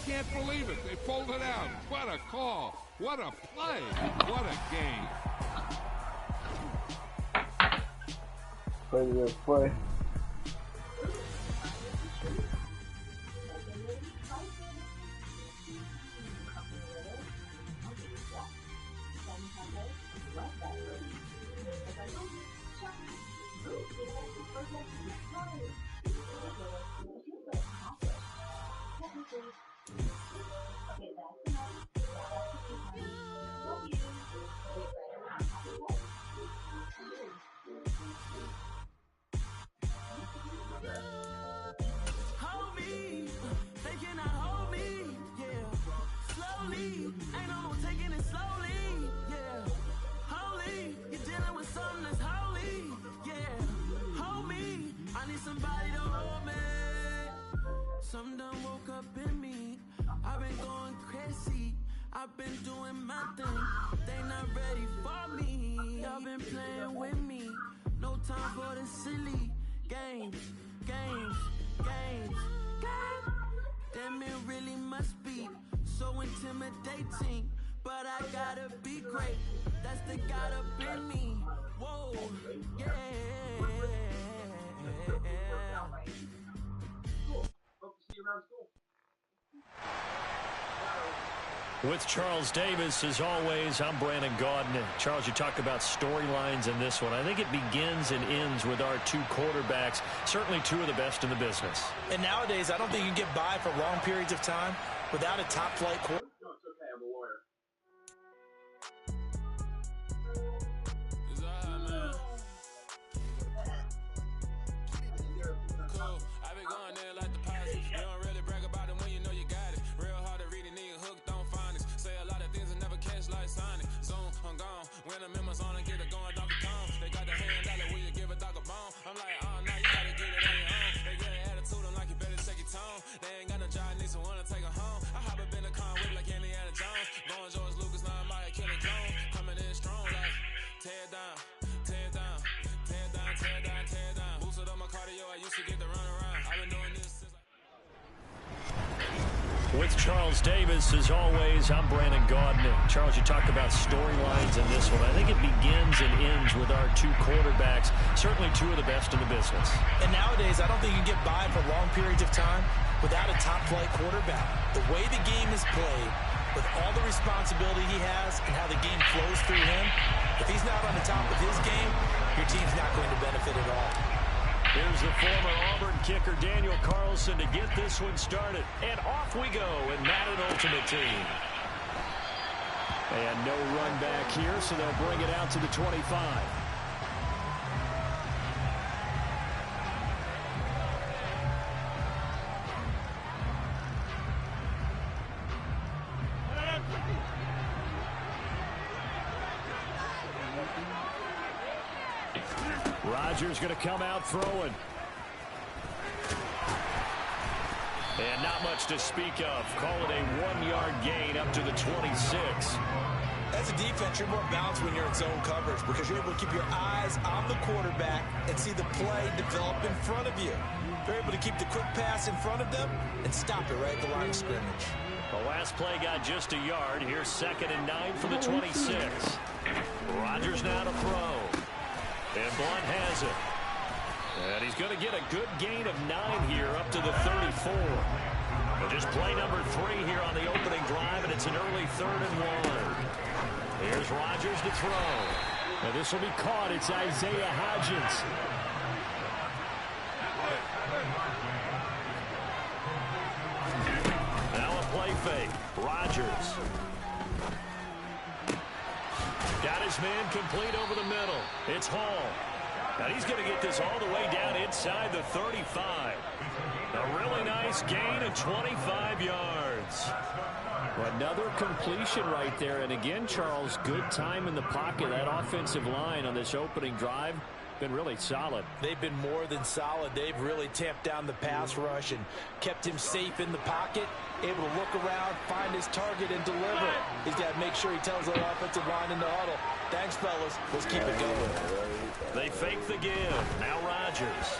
can't believe it. They pulled it out. What a call. What a play. What a game. Pretty good play. Some done woke up in me. I've been going crazy. I've been doing my thing. They not ready for me. Y'all been playing with me. No time for the silly games. Damn, it really must be so intimidating. But I gotta be great. That's the God up in me. Whoa, yeah. With Charles Davis, as always, I'm Brandon Gaudin. Charles, you talk about storylines in this one. I think it begins and ends with our two quarterbacks, certainly two of the best in the business. And nowadays, I don't think you can get by for long periods of time without a top-flight quarterback. No, it's okay. I'm a lawyer. When I'm in my zone and get it going, Donkey Kong. They got the hand out, will you give a dog a bone? I'm like, oh, no, you gotta get it on your own. They get an attitude, I'm like, you better check your tone. They ain't got no job, need someone to take her home. I hop up in the car whip like Indiana Jones. Going George Lucas, now I'm like Killer Jones. Coming in strong like, tear down, tear down, tear down, tear down, tear down. Boosted up my cardio, I used to get the run around. I've been doing this since With Charles Davis, as always, I'm Brandon Gaudin. Charles, you talk about storylines in this one. I think it begins and ends with our two quarterbacks, certainly two of the best in the business. And nowadays, I don't think you can get by for long periods of time without a top-flight quarterback. The way the game is played, with all the responsibility he has and how the game flows through him, if he's not on the top of his game, your team's not going to benefit at all. Here's the former Auburn kicker, Daniel Carlson, to get this one started. And off we go in Madden Ultimate Team. And no run back here, so they'll bring it out to the 25. Rodgers going to come out throwing. And not much to speak of. Call it a 1-yard gain up to the 26. As a defense, you're more balanced when you're in zone coverage because you're able to keep your eyes on the quarterback and see the play develop in front of you. You're able to keep the quick pass in front of them and stop it right at the line of scrimmage. The last play got just a yard. Here's 2nd and 9 for the 26. Rodgers now to throw. And Blunt has it. And he's going to get a good gain of 9 here up to the 34. But just play number 3 here on the opening drive, and it's an early 3rd and 1. Here's Rodgers to throw. Now this will be caught. It's Isaiah Hodgins. Now a play fake. Rodgers. Got his man complete over the middle. It's Hall. And he's going to get this all the way down inside the 35. A really nice gain of 25 yards. Another completion right there. And again, Charles, good time in the pocket. That offensive line on this opening drive been really solid. They've been more than solid. They've really tamped down the pass rush and kept him safe in the pocket, able to look around, find his target, and deliver. He's got to make sure he tells the offensive line in the huddle, thanks, fellas. Let's keep it going. They fake the give. Now Rodgers.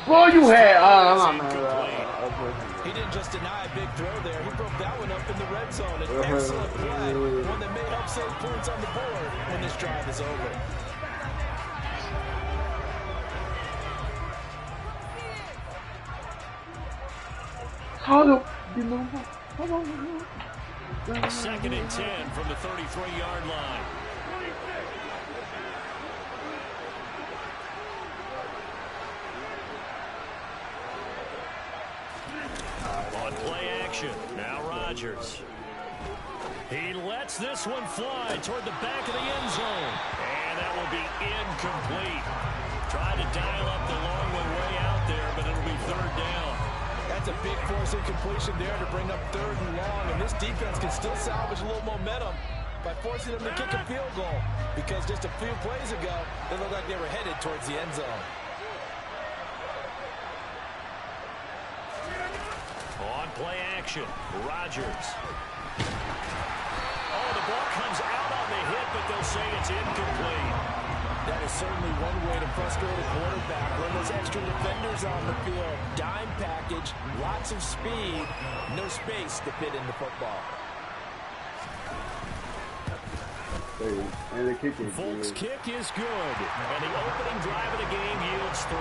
Boy, you had. He he didn't just deny a big throw there. He broke that one up in the red zone. An excellent play, one that may help save points on the board when this drive is over. Second and 10 from the 33-yard line. On play action, now Rodgers. He lets this one fly toward the back of the end zone. And that will be incomplete. Tried to dial up the long one way out there, but it'll be third down. That's a big force incompletion there to bring up third and long. And this defense can still salvage a little momentum by forcing them to kick a field goal. Because just a few plays ago, they looked like they were headed towards the end zone. On play action, Rodgers. Oh, the ball comes out on the hit, but they'll say it's incomplete. That is certainly one way to frustrate a quarterback. When those extra defenders on the field, dime package, lots of speed, no space to fit in the football. And the kick is Volk's good. kick is good, and the opening drive of the game yields 3.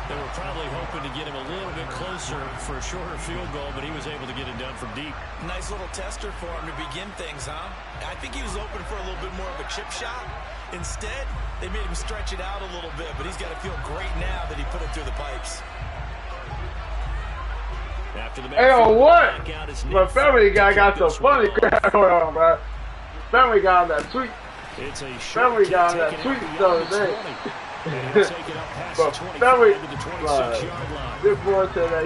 They were probably hoping to get him a little bit closer for a shorter field goal, but he was able to get it done from deep. Nice little tester for him to begin things, huh? I think he was open for a little bit more of a chip shot. Instead, they made him stretch it out a little bit, but he's got to feel great now that he put it through the pipes. After the Hey, what? My Family Guy got some funny crap going on, bro. Family Guy on that sweet. It's a Family Guy on that sweet stuff today. But Family, this boy said that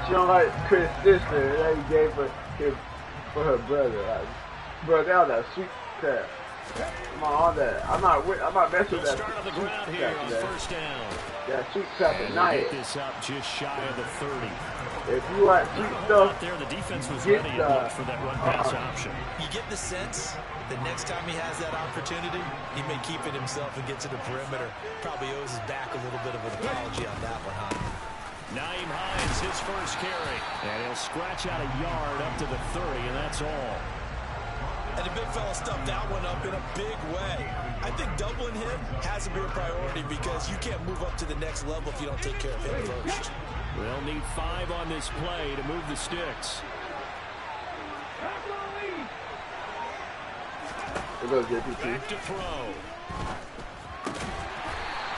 she don't like Chris' sister, that he gave for her brother. Like, bro, that was that sweet crap. I'm on that. I'm not messing with that sweet crap today. That sweet crap at night. Get this up just shy of the 30. If you like sweet stuff, there, the defense was ready and looked for that run pass option. You get the sense that next time he has that opportunity, he may keep it himself and get to the perimeter. Probably owes his back a little bit of an apology on that one, huh? Naeem Hines, his first carry. And he'll scratch out a yard up to the 30, and that's all. And the big fella stuffed that one up in a big way. I think doubling him has to be a priority because you can't move up to the next level if you don't take care of him first. They'll need 5 on this play to move the sticks. Back to throw.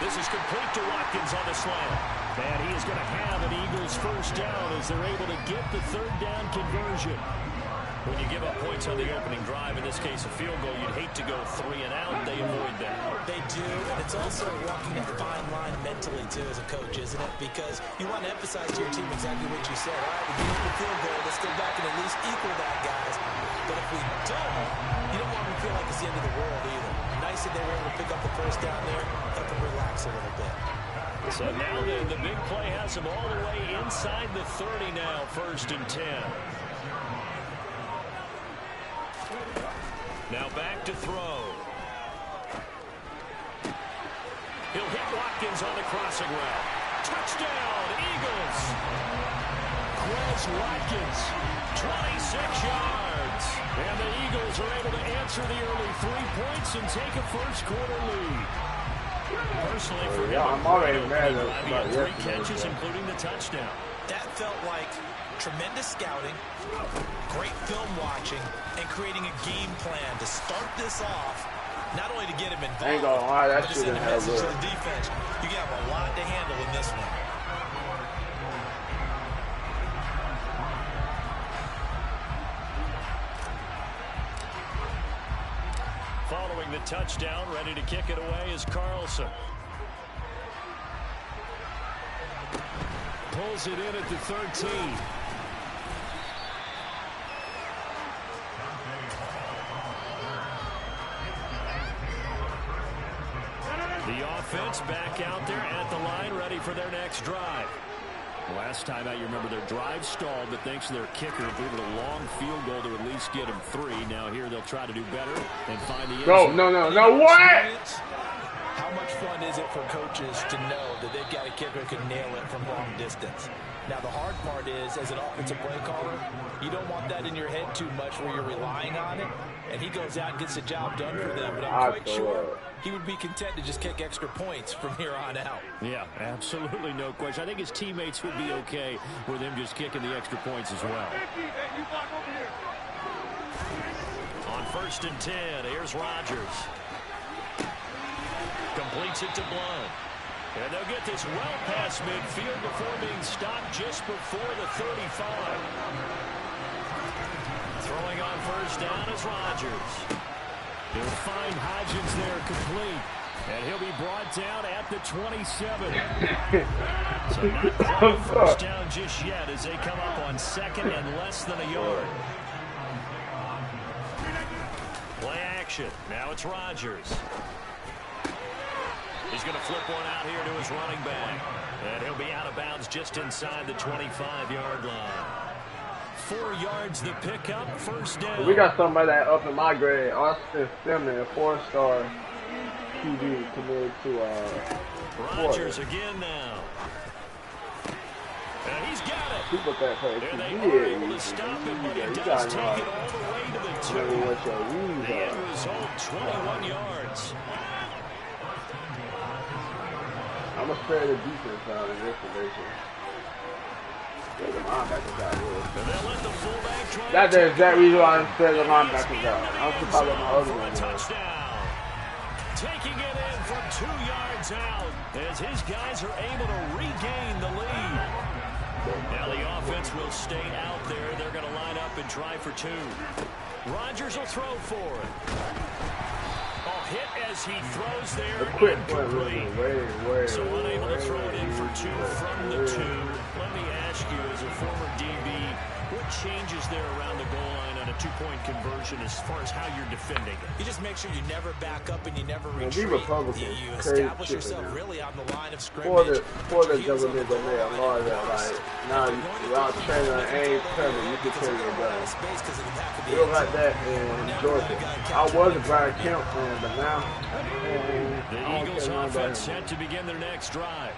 This is complete to Watkins on the slant. And he is going to have an Eagles first down as they're able to get the third down conversion. When you give up points on the opening drive, in this case a field goal, you'd hate to go 3 and out. They avoid that. They do, and it's also walking a fine line mentally, too, as a coach, isn't it? Because you want to emphasize to your team exactly what you said. All right, we give up the field goal. Let's go back and at least equal that, guys. But if we don't, you don't want them to feel like it's the end of the world either. Nice that they were able to pick up the first down there. Help them relax a little bit. So now the big play has them all the way inside the 30 now, 1st and 10. Now back to throw. He'll hit Watkins on the crossing route. Touchdown, Eagles. Quez Watkins, 26 yards. And the Eagles are able to answer the early 3 points and take a first quarter lead. Personally, for him, I'm already mad about 3 catches, including the touchdown. That felt like tremendous scouting, great film watching, and creating a game plan to start this off, not only to get him involved, ain't gonna lie, that but to send a shouldn't message to have the defense. You have a lot to handle in this one. Following the touchdown, ready to kick it away is Carlson. Pulls it in at the 13. The offense back out there at the line, ready for their next drive. Last time out, you remember their drive stalled, but thanks to their kicker, delivered a long field goal to at least get them 3. Now here they'll try to do better and find the end zone. No, what? How much fun is it for coaches to know that they've got a kicker who can nail it from long distance? Now, the hard part is, as an offensive play caller, you don't want that in your head too much where you're relying on it, and he goes out and gets the job done for them. But I'm quite sure he would be content to just kick extra points from here on out. Yeah, absolutely no question. I think his teammates would be okay with him just kicking the extra points as well. On 1st and 10, here's Rodgers. Completes it to Blunt. And they'll get this well past midfield before being stopped just before the 35. Throwing on 1st down is Rodgers. He'll find Hodgins there complete. And he'll be brought down at the 27. So not quite 1st down just yet as they come up on 2nd and less than a yard. Play action. Now it's Rodgers. He's going to flip one out here to his running back. And he'll be out of bounds just inside the 25-yard line. 4 yards the pickup, 1st down. We got somebody that up in my grade, Austin Simmons, 4-star QB committed to Rodgers again now. And he's got it. People that play and they are able to stop him, but he does take it all the way to the 2. The end result, 21 yards. I'm going to spare the defense out in this position. The linebackers out here. That's the exact reason why I'm sparing the linebackers out. I'm just probably my other one. Touchdown. Taking it in from 2 yards out as his guys are able to regain the lead. Now the offense will stay out there. They're going to line up and try for 2. Rodgers will throw for it. Hit as he throws there. The quick point way. So unable to throw it in for 2 from the 2. Let me ask you, as a former DB, what changes there around the goal line on a 2-point conversion as far as how you're defending it? You just make sure you never back up and you never retreat. You establish yourself really on the line of scrimmage. For the government that made a law that, like, now y'all training on any permit, you can carry your gun. You don't like that in Georgia. I was a Brian Kemp fan, but now the Eagles offense set to begin their next drive.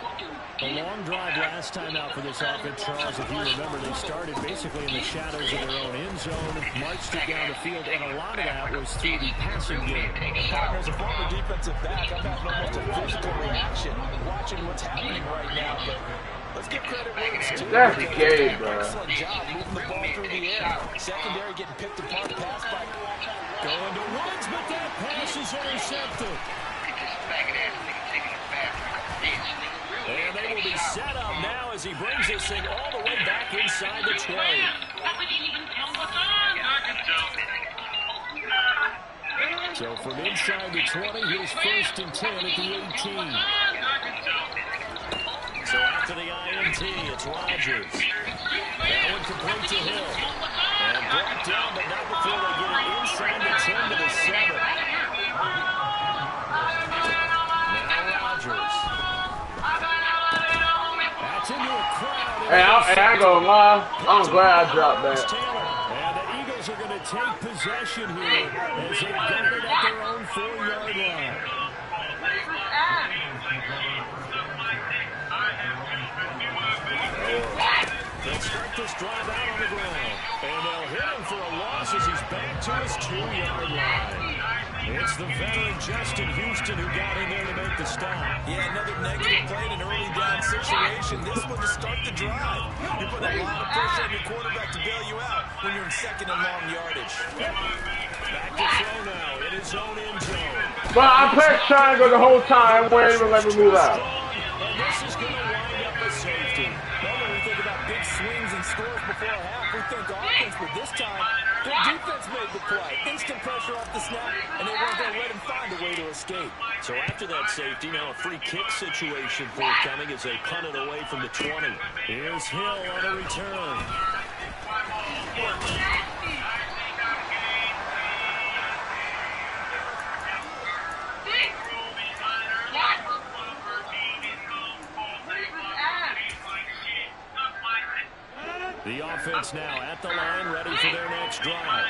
A long drive last time out for this offense, Charles. If you remember, they started basically in the shadows of their own end zone, marched it down the field, and a lot of that was through the passing game. As a former defensive back, I'm having almost a physical reaction watching what's happening right now, but let's give credit where it's due. That's gay, bro. Excellent job moving the ball through the air. Secondary getting picked apart, pass by. Going to Woods, but that pass is intercepted. And they will be set up now as he brings this thing all the way back inside the 20. So from inside the 20, here's 1st and 10 at the 18. So after the INT, it's Rodgers. That one complete to Hill. And brought down, but not before they get it inside the 10 to the 7. Now Rodgers. That's into a crowd. Hey, I ain't gonna lie. I'm glad I dropped that. And the Eagles are going to take possession here as they got it at their own 4-yard line. They'll start this drive out on the ground. And they'll hit him for a loss as he's back to his 2-yard line. It's the veteran Justin Houston who got in there to make the stop. Yeah, another negative play in an early down situation. This one to start the drive. You put a lot of pressure on your quarterback to bail you out when you're in 2nd and long yardage. Back to throw now in his own end zone. But I played triangle the whole time. Won't even let me move out. And this is going to wind up a safety. Normally we think about big swings and scores before a half. We think offense, but this time their defense made the play. Instant pressure off the snap, and they weren't going to let him find a way to escape. So after that safety, now a free kick situation forthcoming as they punt it away from the 20. Here's Hill on a return. The offense now at the line, ready for their next drive.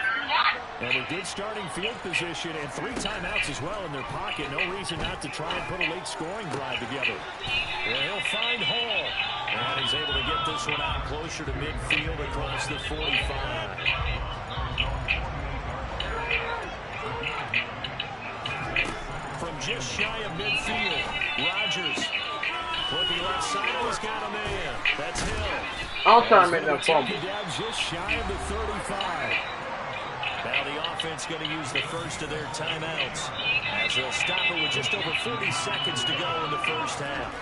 And with good starting field position and 3 timeouts as well in their pocket, no reason not to try and put a late scoring drive together. Well, he'll find Hall. And he's able to get this one out closer to midfield across the 45. From just shy of midfield, Rodgers. Looking left side, he's got a man. That's Hill. I'm trying to make that fumble. Down just shy of the 35. Now the offense going to use the first of their timeouts as they'll stop it with just over 40 seconds to go in the first half.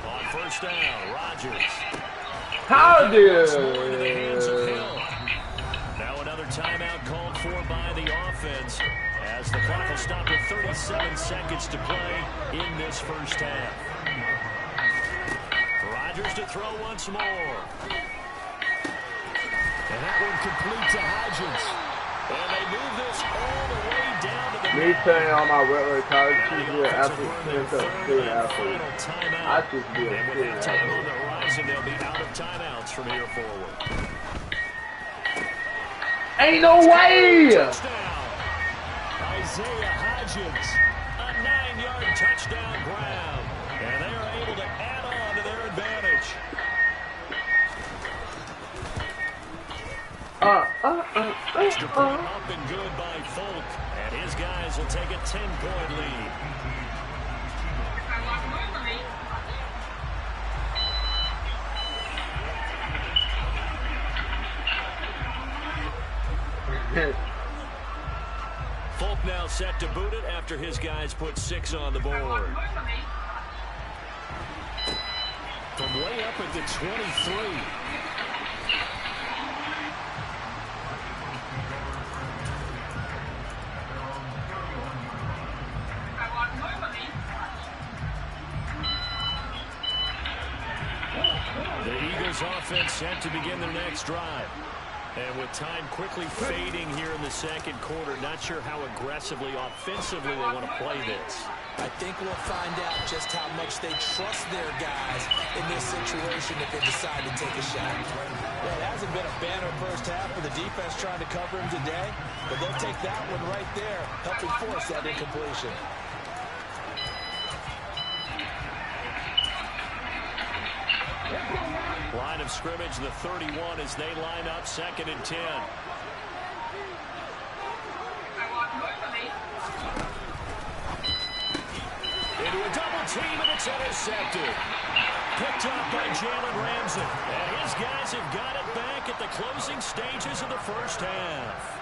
On first down, Rodgers. How did? Now another timeout called for by the offense as the clock will stop with 37 seconds to play in this first half. Rodgers to throw once more. And that one complete to Hodgins. And they move this all the way down to the... Me telling all my regular college teachers after student athlete. I just be a student athlete. On the horizon, they'll be out of timeouts from here forward. Ain't no way! Touchdown. Isaiah Hodgins, a 9-yard touchdown grab. And they are able to add on to their advantage. Extra point up and good by Folk. And his guys will take a 10-point lead. Folk now set to boot it after his guys put 6 on the board. From way up at the 23. The Eagles offense set to begin their next drive. And with time quickly fading here in the second quarter, not sure how aggressively, offensively they want to play this. I think we'll find out just how much they trust their guys in this situation if they decide to take a shot. Well, it hasn't been a banner first half for the defense trying to cover him today, but they'll take that one right there, helping force that incompletion. Line of scrimmage, the 31 as they line up 2nd and 10. Into a double team, and it's intercepted. Picked up by Jalen Ramsey. And his guys have got it back at the closing stages of the first half.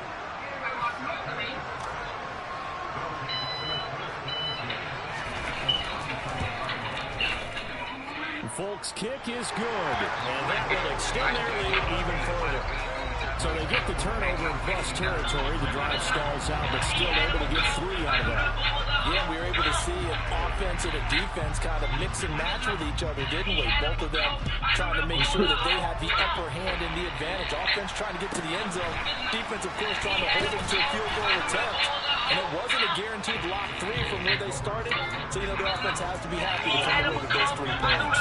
Folks' kick is good, and that will extend their lead even further. So they get the turnover in plus territory. The drive stalls out, but still able to get 3 out of that. Yeah, we were able to see an offense and a defense kind of mix and match with each other, didn't we? Both of them trying to make sure that they had the upper hand and the advantage. Offense trying to get to the end zone. Defense, of course, trying to hold them to a field goal attempt. And it wasn't a guaranteed block 3 from where they started. So, you know, the offense has to be happy to come away with those 3 points.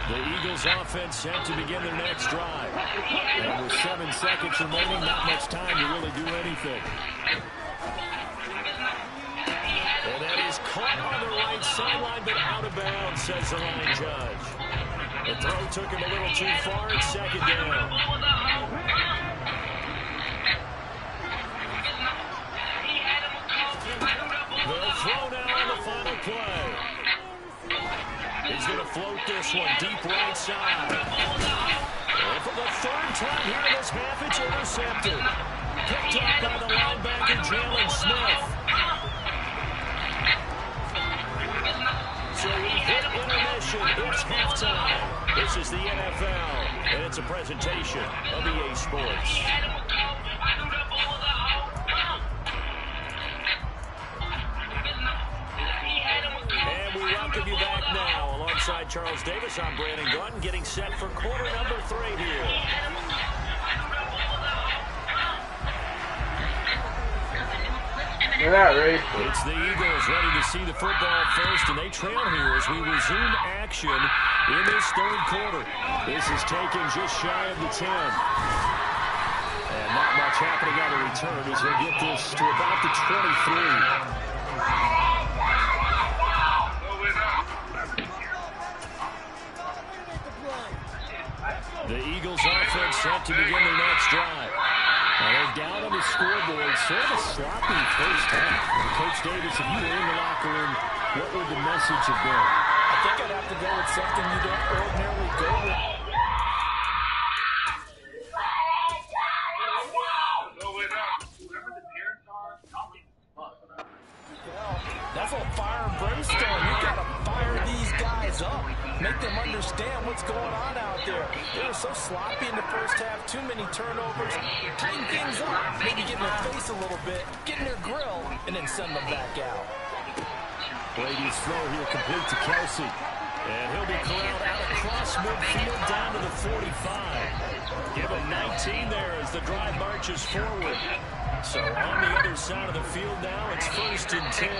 The Eagles offense set to begin their next drive. And with 7 seconds remaining, not much time to really do anything. And that is caught on the right sideline, but out of bounds, says the line judge. The throw took him a little too far. It's 2nd down. They'll throw now on the final play. He's going to float this one deep right side. And for the 3rd time here in this half, it's intercepted. Picked up by the linebacker, Jalen Smith. So we hit intermission. It's halftime. This is the NFL, and it's a presentation of EA Sports. And we welcome you back now. Alongside Charles Davis, I'm Brandon Gordon, getting set for quarter number 3 here. Look at that, Ray. It's the Eagles ready to see the football first, and they trail here as we resume action in this 3rd quarter. This is taken just shy of the 10. And not much happening on the return as they get this to about the 23. The Eagles offense set to begin their next drive. Now they're down on the scoreboard. Sort of a sloppy first half. And Coach Davis, if you were in the locker room, what would the message have been? I think I'd have to go with something you don't ordinarily go with. That's all fire and brimstone. You got to fire these guys up. Make them understand what's going on out there. They were so sloppy in the first half. Too many turnovers. Tighten things up. Maybe get in their face a little bit. Get in their grill. And then send them back out. Brady's throw here complete to Kelsey. And he'll be corralled out across midfield down to the 45. Give him 19 there as the drive marches forward. So on the other side of the field now, it's 1st and 10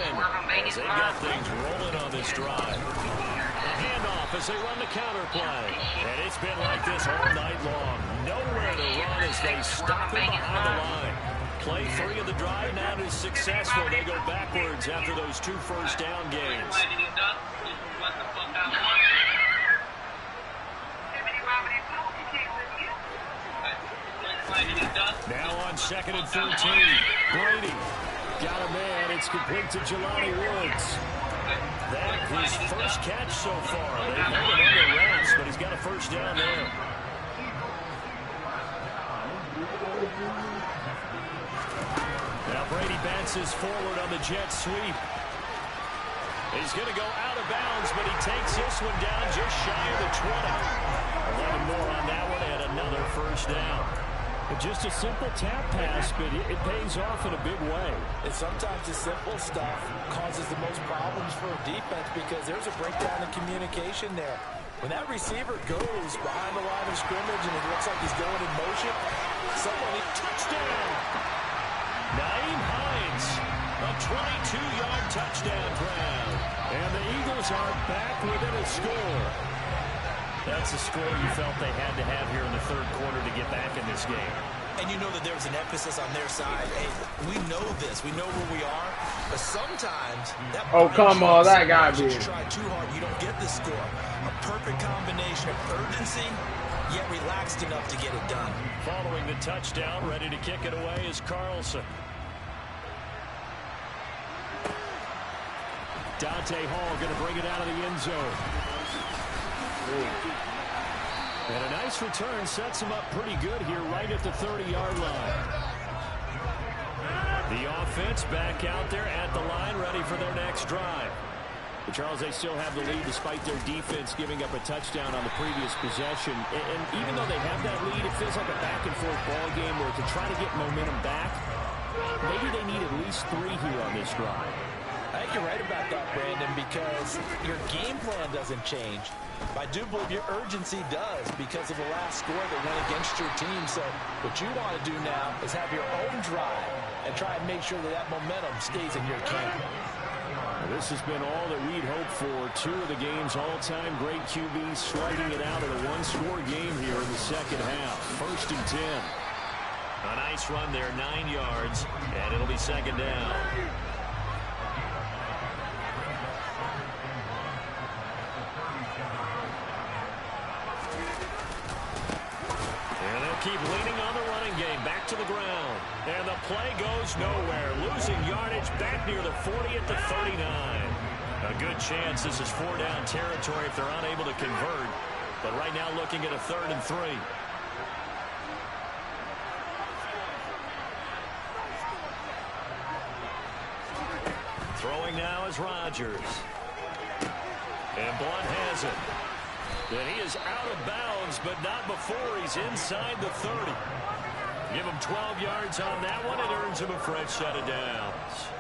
as they've got things rolling on this drive. A handoff as they run the counter play. And it's been like this all night long. Nowhere to run as they stop him behind the line. Play 3 of the drive now is successful. They go backwards after those 2 first down gains. Now on 2nd and 13. Brady got a man. It's complete to Jelani Woods. That his first catch so far. They've held him under wraps, but he's got a first down there. Now Brady bounces forward on the jet sweep. He's going to go out of bounds, but he takes this one down just shy of the 20. 11 more on that one and another first down. Just a simple tap pass, but it pays off in a big way. And sometimes the simple stuff causes the most problems for a defense because there's a breakdown in communication there. When that receiver goes behind the line of scrimmage and it looks like he's going in motion, somebody touchdown. Naeem Hines, a 22-yard touchdown grab. And the Eagles are back within a score. That's a score you felt they had to have here in the 3rd quarter to get back in this game. And you know that there was an emphasis on their side. Hey, we know this. We know where we are. But sometimes that come on, that gotta be. You try too hard, you don't get the score. A perfect combination of urgency, yet relaxed enough to get it done. Following the touchdown, ready to kick it away is Carlson. Dante Hall going to bring it out of the end zone. And a nice return sets him up pretty good here right at the 30-yard line. The offense back out there at the line ready for their next drive. But Charles, they still have the lead despite their defense giving up a touchdown on the previous possession. And even though they have that lead, it feels like a back-and-forth ball game where to try to get momentum back, maybe they need at least 3 here on this drive. I think you're right about that, Brandon, because your game plan doesn't change. I do believe your urgency does because of the last score that went against your team. So what you want to do now is have your own drive and try and make sure that that momentum stays in your camp. Well, this has been all that we'd hoped for. 2 of the game's all-time great QBs slugging it out in a 1-score game here in the second half. 1st and 10. A nice run there, 9 yards, and it'll be 2nd down. Keep leaning on the running game. Back to the ground. And the play goes nowhere. Losing yardage back near the 40 at the 39. A good chance this is 4-down territory if they're unable to convert. But right now looking at a 3rd and 3. Throwing now is Rodgers. And Blunt has it. And he is out of bounds, but not before he's inside the 30. Give him 12 yards on that one. It earns him a fresh set of downs.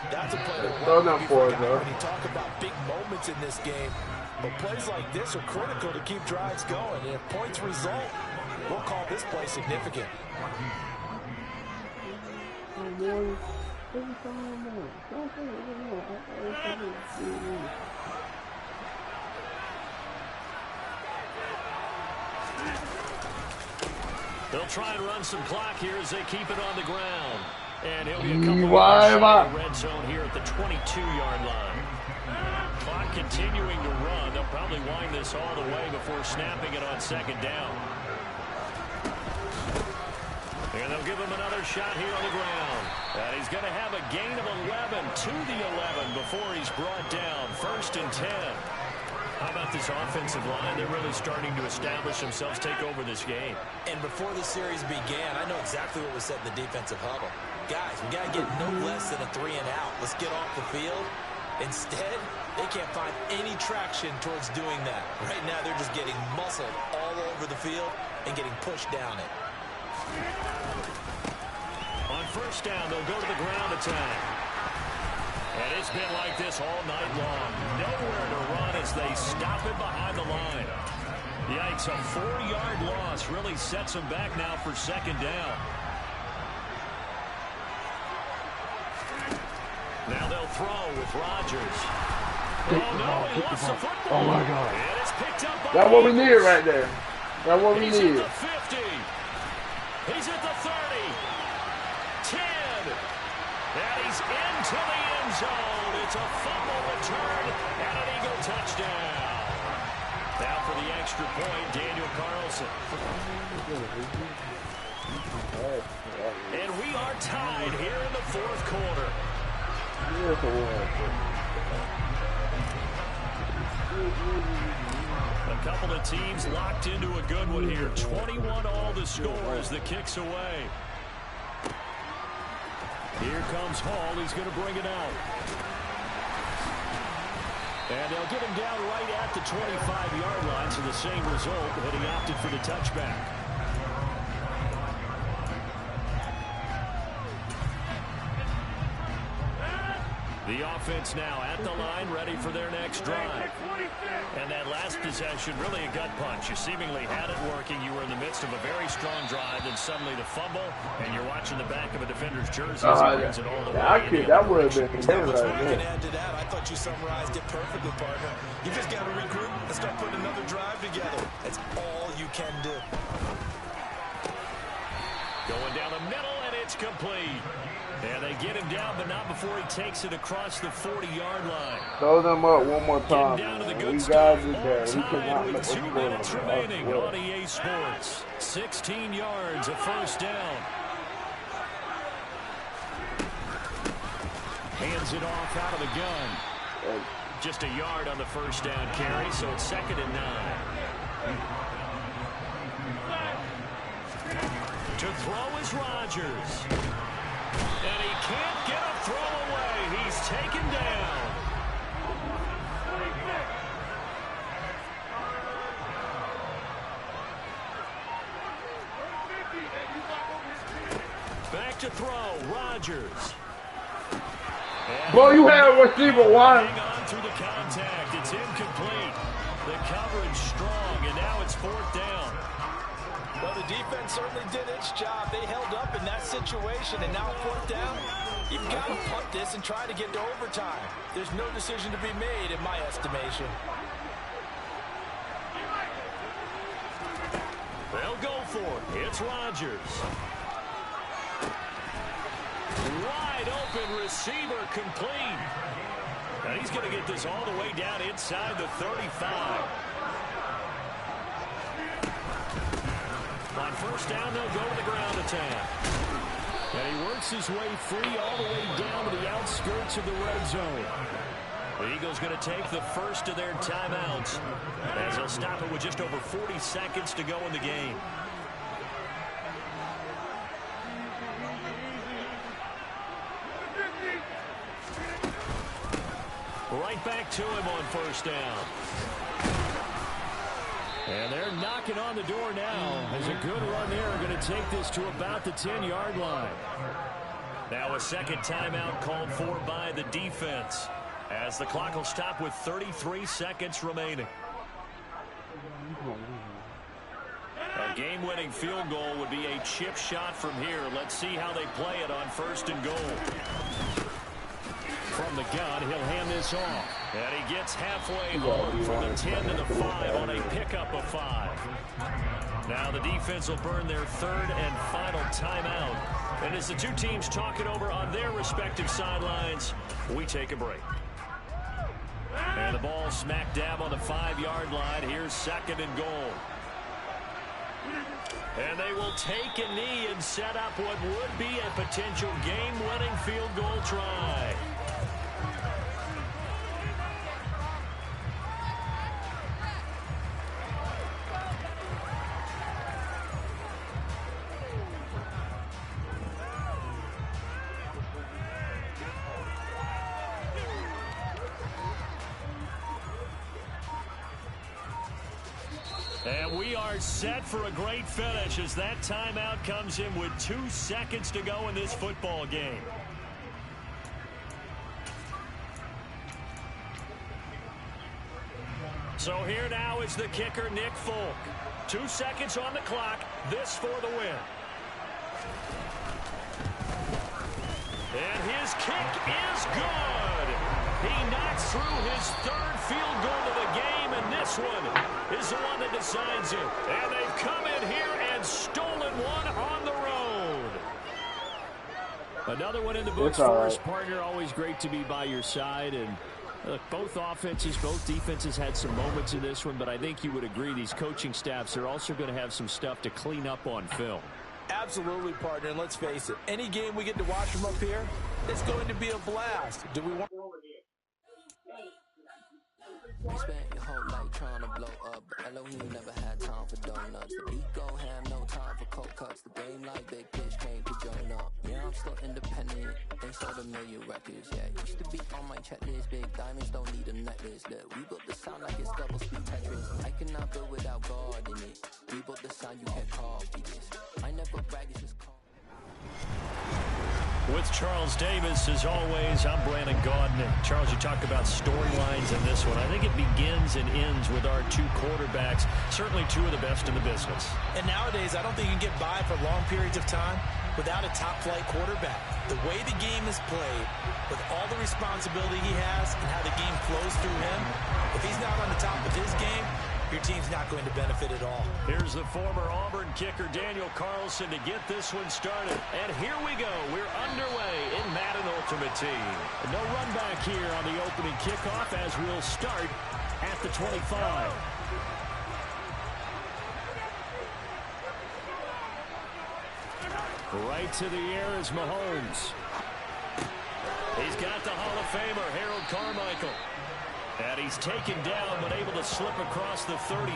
That's a play that when you talk about big moments in this game. But plays like this are critical to keep drives going. And if points result, we'll call this play significant. They'll try and run some clock here as they keep it on the ground. And he'll be a couple of Why? in the red zone here at the 22-yard line. Clock continuing to run. They'll probably wind this all the way before snapping it on second down. And they'll give him another shot here on the ground. And he's going to have a gain of 11 to the 11 before he's brought down. 1st and 10. How about this offensive line? They're really starting to establish themselves, take over this game. And before the series began, I know exactly what was said in the defensive huddle. Guys, we got to get no less than a 3 and out. Let's get off the field. Instead, they can't find any traction towards doing that. Right now, they're just getting muscled all over the field and getting pushed down it. On 1st down, they'll go to the ground attack. And it's been like this all night long. Nowhere to run as they stop it behind the line. Yikes, a 4-yard loss really sets them back now for 2nd down. Now they'll throw with Rodgers. Oh, no, he lost the football. Oh, my God. And it's picked up by That's what we need right there. That's what we He's need. at the 50. He's at the 30. 10. And he's into the end zone. It's a fumble return and an Eagle touchdown. Now for the extra point, Daniel Carlson. And we are tied here in the 4th quarter. A couple of teams locked into a good one here. 21 all the score as the kick's away. Here comes Hall. He's going to bring it out. And they'll get him down right at the 25-yard line, so the same result, but he opted for the touchback. The offense now at the line, ready for their next drive. And that last possession, really a gut punch. You seemingly had it working. You were in the midst of a very strong drive, then suddenly the fumble, and you're watching the back of a defender's jersey as he brings it all the way. That would have been Not much more you can add to that. I thought you summarized it perfectly, partner. You just got to regroup and start putting another drive together. That's all you can do. Going down the middle, and it's complete. And they get him down, but not before he takes it across the 40-yard line. Throw them up one more time. We got it there. We cannot with 2 minutes remaining on EA Sports. 16 yards, a 1st down. Hands it off out of the gun. Just a yard on the 1st down carry, so it's 2nd and 9. To throw is Rodgers. And he can't get a throw away. He's taken down. Back to throw, Rodgers. Boy, you have receiver one. Hang on through the contact. It's incomplete. The coverage strong, and now it's 4th down. Well, the defense certainly did its job. They held up in that situation, and now 4th down. You've got to punt this and try to get to overtime. There's no decision to be made, in my estimation. They'll go for it. It's Rodgers. Wide open receiver complete. And he's going to get this all the way down inside the 35. On 1st down, they'll go to the ground attack. And he works his way free all the way down to the outskirts of the red zone. The Eagles going to take the first of their timeouts as they'll stop it with just over 40 seconds to go in the game. Right back to him on 1st down. And they're knocking on the door now. There's a good run there. Going to take this to about the 10-yard line. Now a 2nd timeout called for by the defense as the clock will stop with 33 seconds remaining. A game-winning field goal would be a chip shot from here. Let's see how they play it on 1st and goal. From the gun, he'll hand this this off. And he gets halfway home from the 10 to the 5 on a pickup of 5. Now the defense will burn their third and final timeout. And as the two teams talk it over on their respective sidelines, we take a break. And the ball smack dab on the 5-yard line. Here's 2nd and goal. And they will take a knee and set up what would be a potential game-winning field goal try. And we are set for a great finish as that timeout comes in with 2 seconds to go in this football game. So here now is the kicker, Nick Folk. 2 seconds on the clock. This for the win. And his kick is good. He knocks through his 3rd field goal of the game, and this one is the one that decides it. And they've come in here and stolen one on the road. Another one in the books for his partner. Always great to be by your side. And look, both offenses, both defenses had some moments in this one, but I think you would agree these coaching staffs are also going to have some stuff to clean up on film. Absolutely, partner, and let's face it, any game we get to watch from up here, it's going to be a blast. Do we want... You spent your whole life trying to blow up, but Elohim never had time for donuts. The ego had no time for cold cuts. The game like big pitch came to join up. Yeah, I'm still independent. They sold 1 million records. Yeah, used to be on my checklist. Big diamonds don't need a necklace. Look, we built the sound like it's double speed Tetris. I cannot build without God in it. We built the sound, you can't copy this. I never brag, it's just call. With Charles Davis, as always, I'm Brandon Gaudin. Charles, you talk about storylines in this one. I think it begins and ends with our 2 quarterbacks, certainly 2 of the best in the business. And nowadays, I don't think you can get by for long periods of time without a top-flight quarterback. The way the game is played, with all the responsibility he has and how the game flows through him, if he's not on the top of his game, your team's not going to benefit at all. Here's the former Auburn kicker, Daniel Carlson, to get this one started. And here we go. We're underway in Madden Ultimate Team. No run back here on the opening kickoff as we'll start at the 25. Right to the air is Mahomes. He's got the Hall of Famer, Harold Carmichael. And he's taken down, but able to slip across the 35.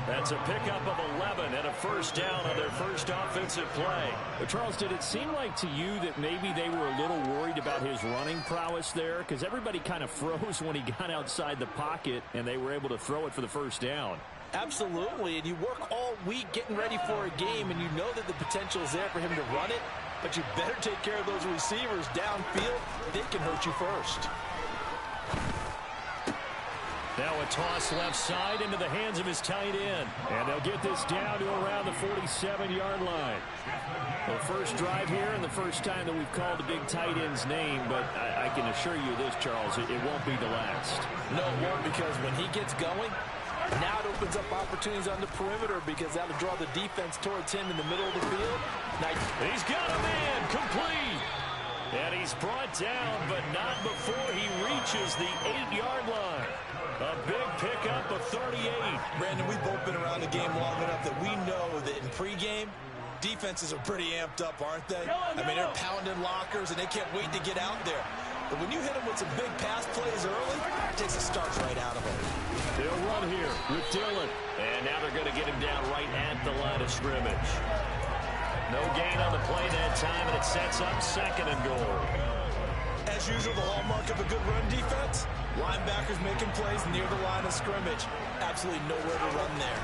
That's a pickup of 11 and a first down on their first offensive play. But Charles, did it seem like to you that maybe they were a little worried about his running prowess there? Because everybody kind of froze when he got outside the pocket, and they were able to throw it for the first down. Absolutely, and you work all week getting ready for a game, and you know that the potential is there for him to run it, but you better take care of those receivers downfield. They can hurt you first. Now a toss left side into the hands of his tight end. And they'll get this down to around the 47-yard line. The first drive here and the first time that we've called the big tight end's name, but I can assure you this, Charles, it won't be the last. No, it won't, because when he gets going, now it opens up opportunities on the perimeter because that'll draw the defense towards him in the middle of the field. Now, he's got a man complete. And he's brought down, but not before he reaches the 8-yard line. A big pickup of 38. Brandon, we've both been around the game long enough that we know that in pregame, defenses are pretty amped up, aren't they? I mean, they're pounding lockers, and they can't wait to get out there. But when you hit them with some big pass plays early, it takes the starch right out of them. They'll run here with Dillon. And now they're going to get him down right at the line of scrimmage. No gain on the play that time, and it sets up 2nd and goal. As usual, the hallmark of a good run defense, linebackers making plays near the line of scrimmage. Absolutely nowhere to run there.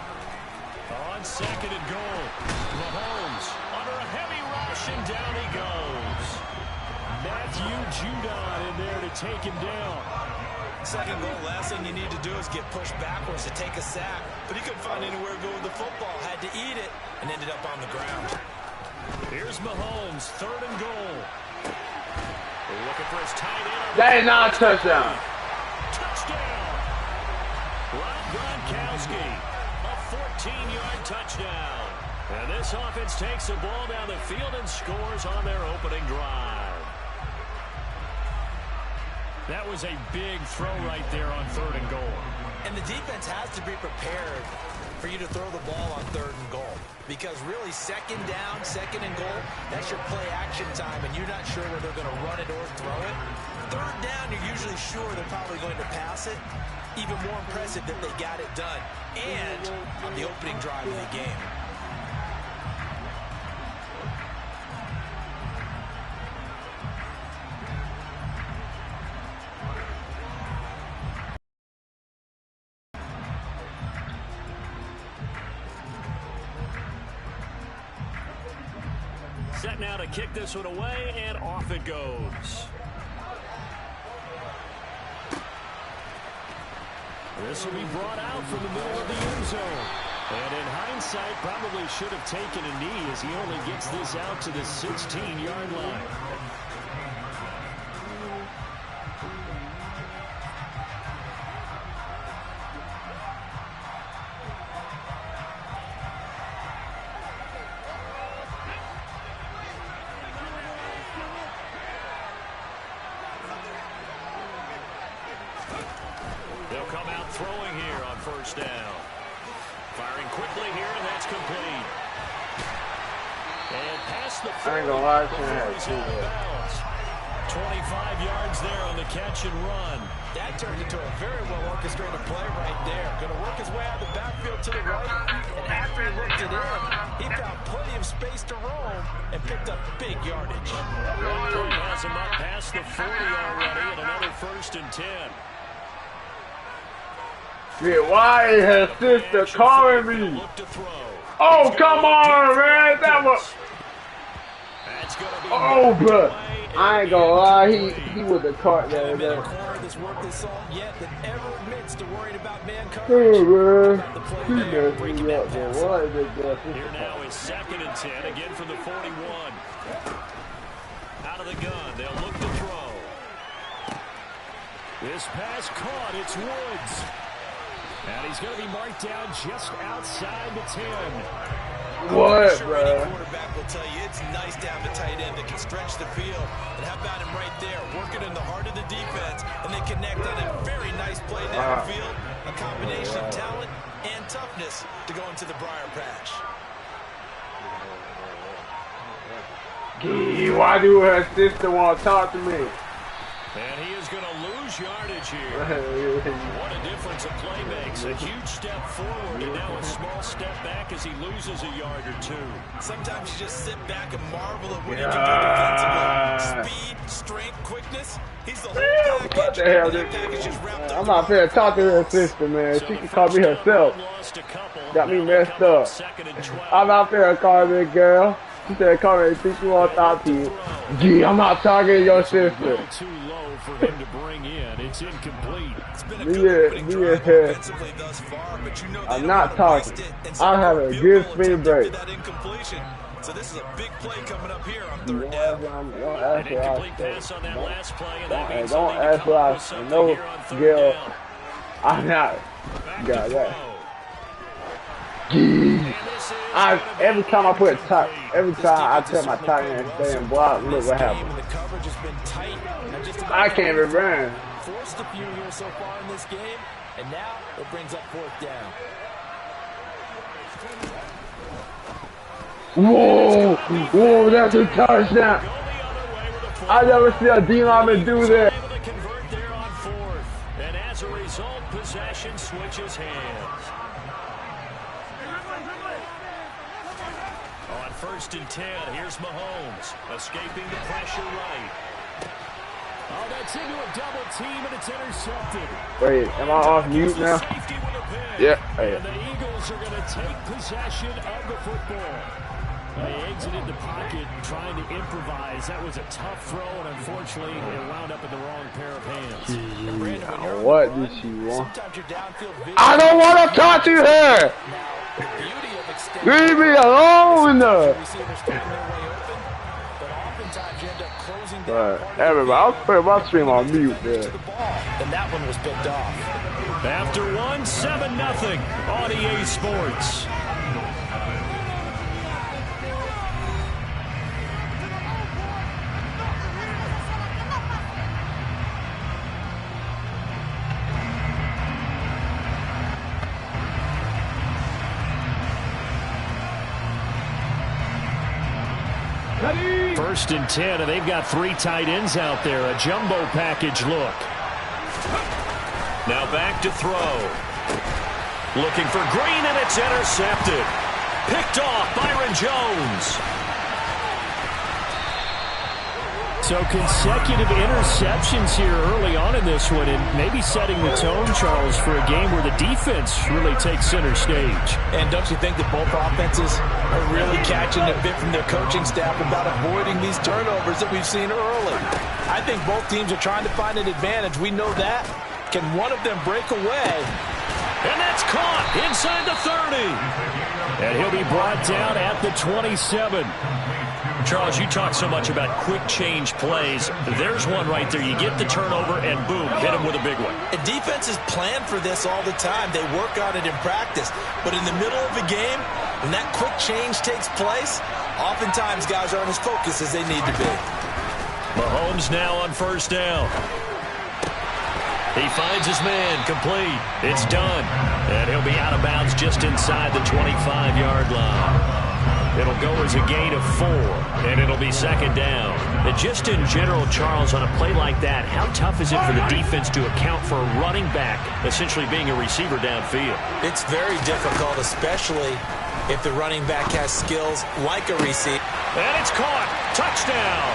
On 2nd and goal, Mahomes under a heavy rush, and down he goes. Matthew Judon in there to take him down. 2nd goal, last thing you need to do is get pushed backwards to take a sack. But he couldn't find anywhere to go with the football, had to eat it, and ended up on the ground. Here's Mahomes, 3rd and goal. Looking for his tight end. That is not a touchdown. Touchdown. Rob Gronkowski. A 14-yard touchdown. And this offense takes the ball down the field and scores on their opening drive. That was a big throw right there on 3rd and goal. And the defense has to be prepared for you to throw the ball on 3rd and goal. Because really, 2nd down, 2nd and goal, that's your play action time, and you're not sure whether they're going to run it or throw it. 3rd down, you're usually sure they're probably going to pass it. Even more impressive that they got it done. And on the opening drive of the game. Set now to kick this one away, and off it goes. This will be brought out from the middle of the end zone. And in hindsight, probably should have taken a knee as he only gets this out to the 16-yard line. They'll come out throwing here on 1st down. Firing quickly here, and that's complete. And past the 40 before he's out of bounds. 25 yards there on the catch and run. That turned into a very well-orchestrated play right there. Going to work his way out of the backfield to the right. And after he looked it in, he found plenty of space to roam and picked up big yardage. One play has him up past the 40 already, and another 1st and 10. Yeah, why is her sister calling me? Oh, come on, man. That was... Oh, bro. I ain't gonna lie. He was a caught that. Oh, man. He messed me up, man. Why is it that? Here now is 2nd and 10, again from the 41. Out of the gun, they'll look to throw. This pass caught, it's Woods. And he's going to be marked down just outside the 10. What, sure bro? Any quarterback will tell you it's nice to have a tight end that can stretch the field. And how about him right there, working in the heart of the defense, and then connect on a very nice play downfield. A combination of talent and toughness to go into the briar patch. Gee, why do her sister want to talk to me? And he is going to lose yardage here. What a difference a play makes. A huge step forward and now a small step back as he loses a yard or two. Sometimes you just sit back and marvel at what he can do defensively. Speed, strength, quickness. He's the whole package. What the hell? I'm not fair to talk to her sister, man. She can call me herself. Got me messed up. I'm not fair to call me a girl. She said, call me, think you want to talk to you. Gee, I'm not talking to your sister. Too low for him to bring in. It's incomplete. It's been a good opening drive offensively thus far, but you know I'm not talking. I have a good speed break. So this is a big play coming up here on 3rd down. Don't ask An incomplete pass on that last play, and that means don't ask what I say. No, girl. I'm not. Got that. Every time I put a top, every time I tell my tight end to stay and block, look what happens. I can't even run. Forced a few here so far in this game, and now it brings up 4th down. Whoa, whoa, that's a touchdown. I never see a D-lineman do that. And as a result, possession switches hands. On 1st and 10, here's Mahomes, escaping the pressure right. Oh, that's into a double team, and it's intercepted. Wait, am I off mute now? Yeah. And the Eagles are going to take possession of the football. They exited the pocket trying to improvise. That was a tough throw, and unfortunately, it wound up in the wrong pair of hands. What did she want? I don't want to talk to her! Leave me alone! Receivers staying their way open, but oftentimes you end up closing But everybody, I was putting my stream on mute there. And that one was picked off. After 1, 7-0 on EA Sports. First and 10, and they've got 3 tight ends out there. A jumbo package look. Now back to throw. Looking for Green, and it's intercepted. Picked off Byron Jones. So consecutive interceptions here early on in this one, and maybe setting the tone, Charles, for a game where the defense really takes center stage. And don't you think that both offenses are really catching a bit from their coaching staff about avoiding these turnovers that we've seen early? I think both teams are trying to find an advantage. We know that. Can one of them break away? And that's caught inside the 30. And he'll be brought down at the 27. Charles, you talk so much about quick change plays. There's one right there. You get the turnover, and boom, hit him with a big one. And defenses plan for this all the time. They work on it in practice. But in the middle of a game, when that quick change takes place, oftentimes guys aren't as focused as they need to be. Mahomes now on first down. He finds his man, complete. It's done. And he'll be out of bounds just inside the 25-yard line. It'll go as a gain of 4, and it'll be second down. And just in general, Charles, on a play like that, how tough is it for the defense to account for a running back essentially being a receiver downfield? It's very difficult, especially if the running back has skills like a receiver. And it's caught. Touchdown.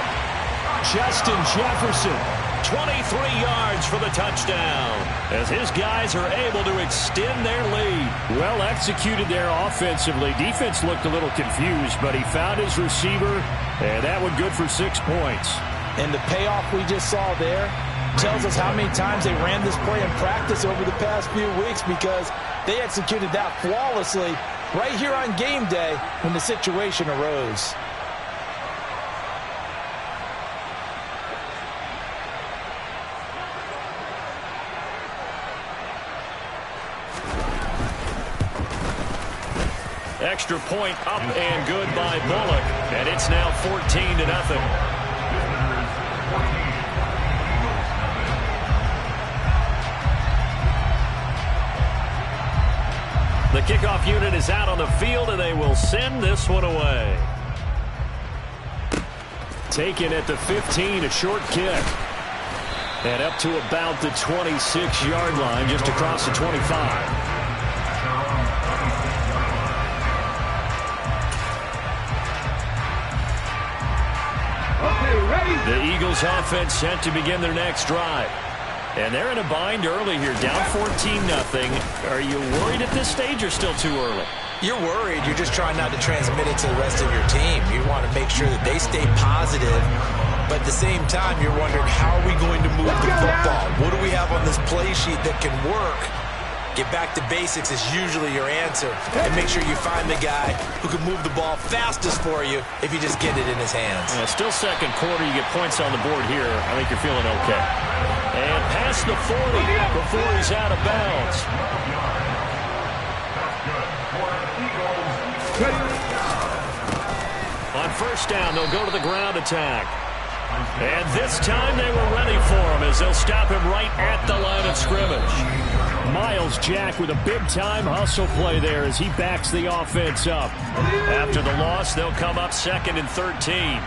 Justin Jefferson. 23 yards for the touchdown as his guys are able to extend their lead. Well executed there offensively. Defense looked a little confused, but he found his receiver, and that one good for 6 points. And the payoff we just saw there tells us how many times they ran this play in practice over the past few weeks, because they executed that flawlessly right here on game day when the situation arose. Extra point up and good by Bullock, and it's now 14-0. The kickoff unit is out on the field, and they will send this one away. Taken at the 15, a short kick. And up to about the 26-yard line, just across the 25. The Eagles offense set to begin their next drive. And they're in a bind early here, down 14-0. Are you worried at this stage or still too early? You're worried. You're just trying not to transmit it to the rest of your team. You want to make sure that they stay positive. But at the same time, you're wondering, how are we going to move the football? What do we have on this play sheet that can work? Get back to basics is usually your answer. And make sure you find the guy who can move the ball fastest for you if you just get it in his hands. Yeah, still second quarter. You get points on the board here. I think you're feeling okay. And past the 40 before he's out of bounds. On first down, they'll go to the ground attack. And this time they were ready for him as they'll stop him right at the line of scrimmage. Miles Jack with a big-time hustle play there as he backs the offense up. After the loss, they'll come up 2nd and 13.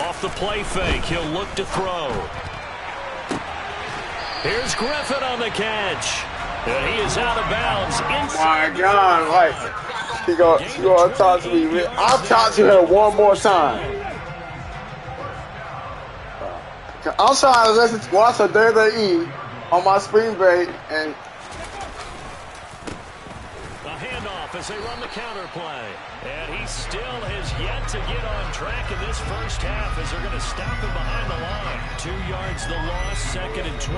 Off the play fake, he'll look to throw. Here's Griffin on the catch. And he is out of bounds. Oh my God, like, she gonna talk to me. I'll talk to her one more time. I'm trying to watch her WWE on my spring break, and a handoff as they run the counter play. And he still has yet to get on track in this first half as they're going to stop him behind the line. 2 yards the loss, 2nd and 12.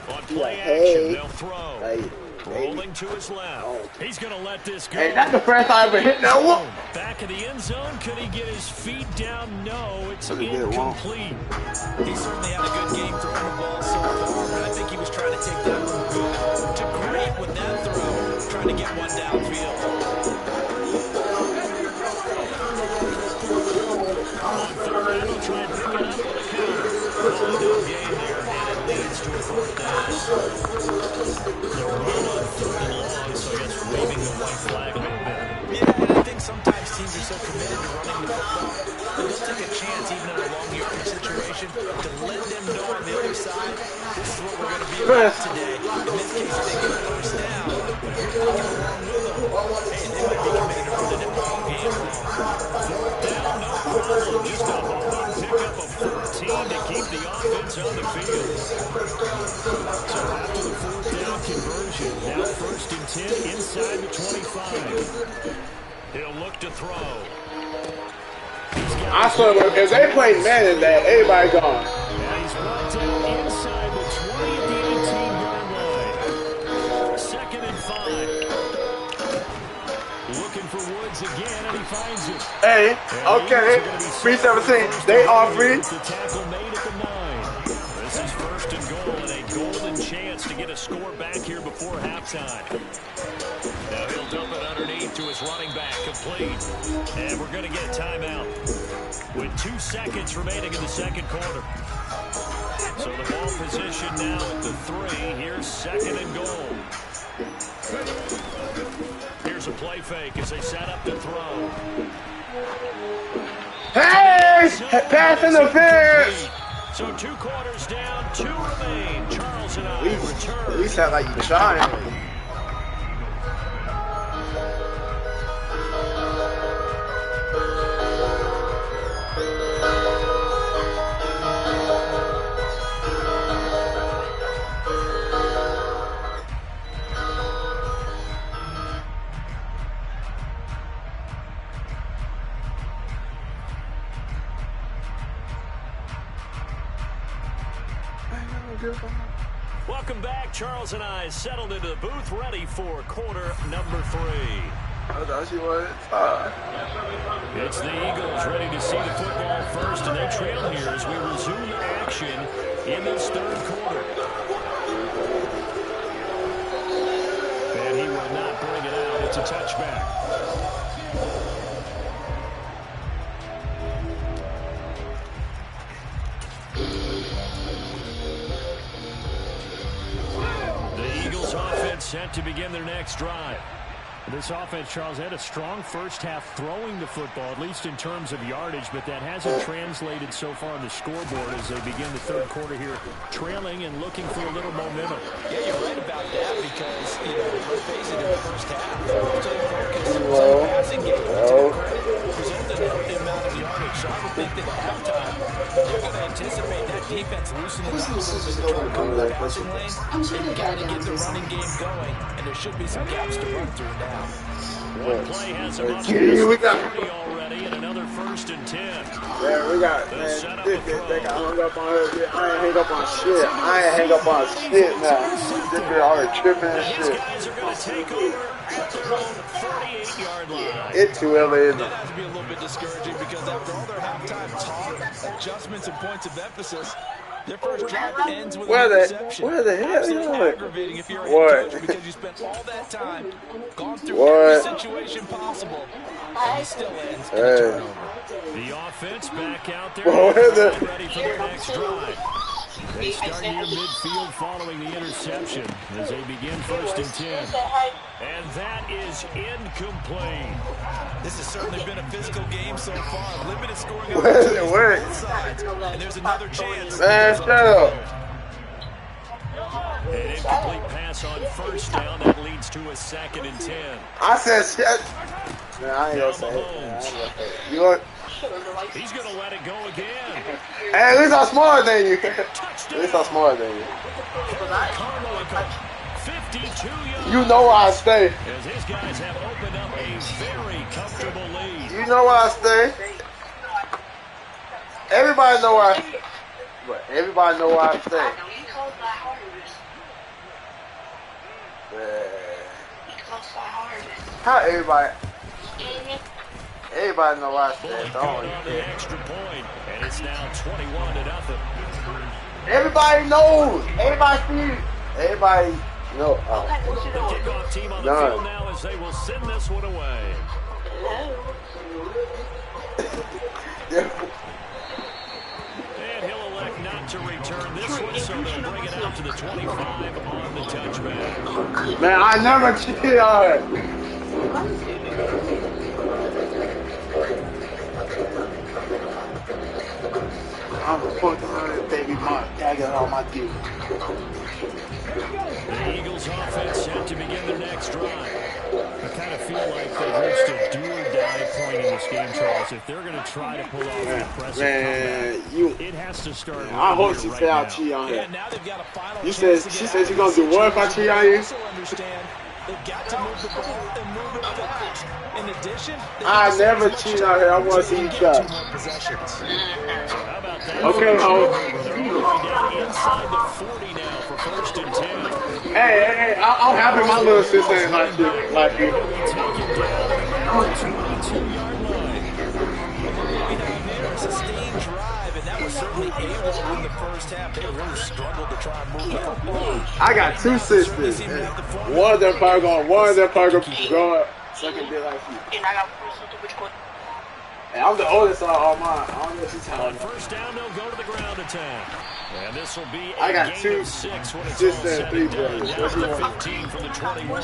On play action, they'll throw. Rolling to his left. He's going to let this go. Hey, that's the first time I ever hit that one. Back in the end zone. Could he get his feet down? No, it's incomplete. He certainly had a good game throwing the ball so far, but I think he was trying to take that one good to great with that throw, trying to get one downfield. On third down, he'll try and pick it up with a counter. Calling no game there, and it leads to a fourth down. The run on third and long, so I guess waving the white flag a little bit. Yeah, and I think sometimes teams are so committed to running the football that they'll take a chance, even in a long yardage situation, to let them know on the other side, this is what we're going to be about today. In this case, they get a first down, but if you're not along with them, hey, they might be committed to running it all game long. Fourth down, no problem. Just a home run pickup of 14 to keep the offense on the field. So after the fourth down conversion, now first and 10 inside the 25. He'll look to throw. I swear, if they play man in that, everybody gone. And he's brought down inside the 20 at the 18-yard line. Second and 5. Looking for Woods again, and he finds it. Hey, okay, 3-17. They are free. The tackle made at the 9. This is first and goal, and a golden chance to get a score back here before halftime. Now he'll dump it underneath to his running back, complete. And we're going to get a timeout with 2 seconds remaining in the second quarter. So the ball position now at the 3. Here's second and goal. Here's a play fake as they set up to throw. Hey! Pass interference! So 2 quarters down, 2 remain. Charles and I return. At least sound like you trying. Welcome back. Charles and I settled into the booth, ready for quarter number 3. I thought she was. It's the Eagles ready to see the football first, and they trail here as we resume action in this third quarter. And he will not bring it out. It's a touchback. Set to begin their next drive. This offense, Charles, had a strong first half throwing the football, at least in terms of yardage, but that hasn't translated so far on the scoreboard as they begin the third quarter here, trailing and looking for a little momentum. Yeah, you're right about that because, let's face it, in the first half, most of the focus was on the passing game. Resulted in the amount of yardage. So I would think that at halftime, they're going to anticipate that defense loosening up a little bit to try to cover the passing lane. They've got to get the running game going, and there should be some gaps to run through now. One play has him up to 30 already, and another first and 10. Yeah, we got, man, this I hung up on her. I ain't hang up on shit. I ain't hang up on shit now. This girl already tripping and shit. These guys are going to take over at their own 38-yard line. It's too early, isn't it? That has to be a little bit discouraging because after all their halftime talk, adjustments and points of emphasis, their first drive ends with an interception. Where the hell are you Absolutely aggravating if you're a head coach because you spent all that time, gone through every situation possible, and it still ends in a turnover. The offense back out there, ready for their next drive. They start near midfield following the interception as they begin first and 10. And that is incomplete. This has certainly been a physical game so far. Limited scoring opportunities on both sides. And there's another chance. Man, shut up. An incomplete pass on first down. That leads to a second and 10. I said shit. Man, I ain't gonna say it. You know, he's going to let it go again. hey, at least I'm smarter than you. At least I'm smarter than you. 52 yards. You know where I stay. As his guys have opened up a very comfortable lead. You know where I stay. Everybody know where I stay. But everybody know where I stay. Yeah. How everybody know why I said on the extra point, and it's now 21-0. Everybody knows. Everybody sees. Everybody knows. The kickoff team on the field now as they will send this one away. And he'll elect not to return this one, so they'll bring it out to the 25 on the touchback. Man, I never cheated on it. I'm a fucking baby mark. I got all my dude. The Eagles offense set to begin their next drive. I kind of feel like they've reached a do-or-die point in this game, Charles. If they're going to try to pull off an impressive comeback, it has to start. Man, I hope she said I'll cheat on her. Now they've got a final She says she's going to do what if I cheat on you? They've got to move the ball and move it fast. In addition, I never cheat on her. I want to see you try. Okay, ho. Inside the 40 now for 1st and 10. Hey, I'm happy my little sister ain't like you. Take it down the 22-yard line. a sustained drive, and that was certainly able in the first half. They really struggled to try and move the football. I got two sisters. One of them probably going second day like you. And I'm the oldest on all mine. I don't know if she's telling me. First down, they'll go to the ground attack. And this will be I got two sisters and 3 brothers. Down to the 15 from the 21.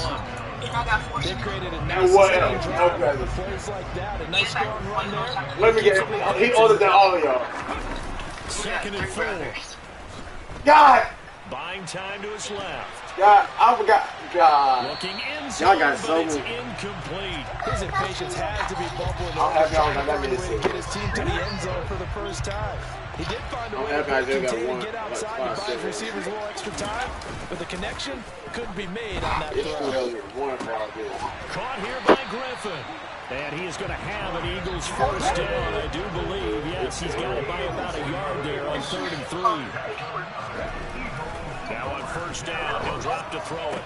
They created a And nice what else? Okay. plays like that. A nice strong run there. Let me get him. He older than all of y'all. 2nd and 4. God! Buying time to his left. God, I forgot. God. Looking inside, Y'all got so but it's many. incomplete. His impatience has to be bubbling I'll over, have y'all trying got to that find a way to get his team to the end zone for the first time. He did find a I'll way have to guys that got continue one, to get like outside 5 to buy his seconds. receivers a little extra time, but the connection couldn't be made on that It's throw. 2-1 for all this. Caught here by Griffin. And he is going to have an Eagles first down, I do believe. Yes, he's got it by about a yard there on 3rd and 3. Now on first down, he'll drop to throw it.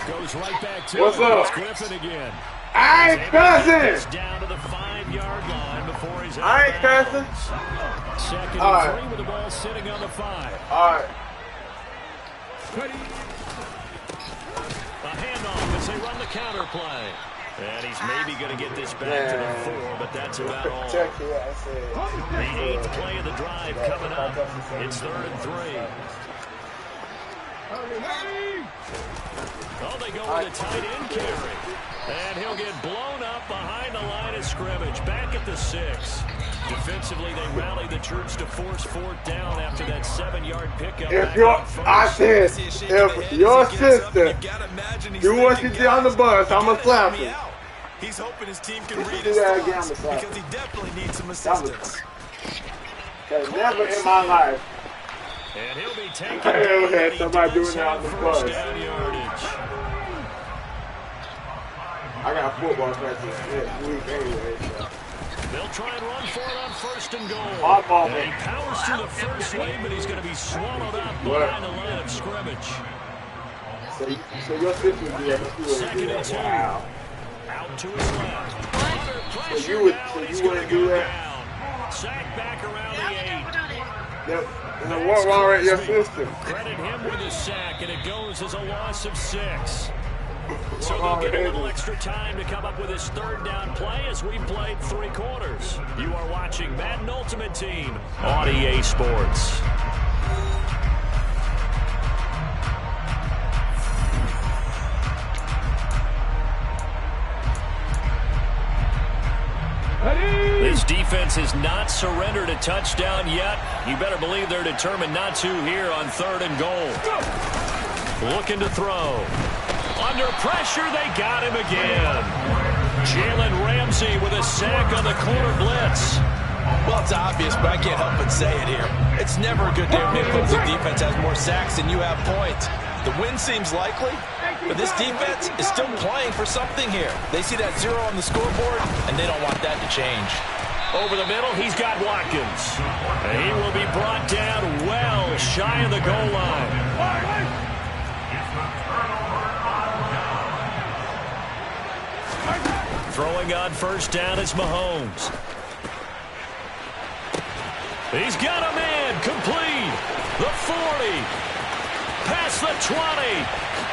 Goes right back to What's it. up? It's Griffin again. I ain't cussing! Down to the 5-yard line before he's out. I ain't cussing. 2nd All and right. 3 with the ball sitting on the 5. Alright. A handoff as they run the counter play. And he's maybe going to get this back to the 4, but that's about all. Check it out. I said. The 8th play of the drive coming up. It's 3rd and 3. Oh, they go with a tight end carry. And he'll get blown up behind the line of scrimmage. Back at the 6. Defensively, they rallied the troops to force 4th down after that 7-yard pickup. If your sister do what she did on the bus, I'ma slap her. He's hoping his team can If read she do his that again, thoughts I'ma slap because he definitely needs some That was- assistance. Cause never in my life And he'll be taken I ever had down. somebody He doing does that on have the first bus. down yardage. I got football practice next week anyway, so. They'll try and run for it on 1st and goal. My fault, And he man. powers through the first lane, but he's going to be swallowed up What? behind the line of scrimmage. So your sister did that. 2nd and 2. Wow. Out to his left. Under pressure So you would- now, so he's you gonna wouldn't do go that? down. Sack back around the 8. And what's wrong with your sister? Credit him with a sack, and it goes as a loss of 6. So they'll get a little extra time to come up with his 3rd down play as we played 3 quarters. You are watching Madden Ultimate Team on EA Sports. This defense has not surrendered a touchdown yet. You better believe they're determined not to here on 3rd and goal. Looking to throw. Under pressure, they got him again. Jalen Ramsey with a sack on the corner blitz. Well, it's obvious, but I can't help but say it here. It's never a good day when the opposing defense has more sacks than you have points. The win seems likely, but this defense is still playing for something here. They see that 0 on the scoreboard, and they don't want that to change. Over the middle, he's got Watkins. And he will be brought down well shy of the goal line. Throwing on first down is Mahomes. He's got a man complete. The 40. Past the 20.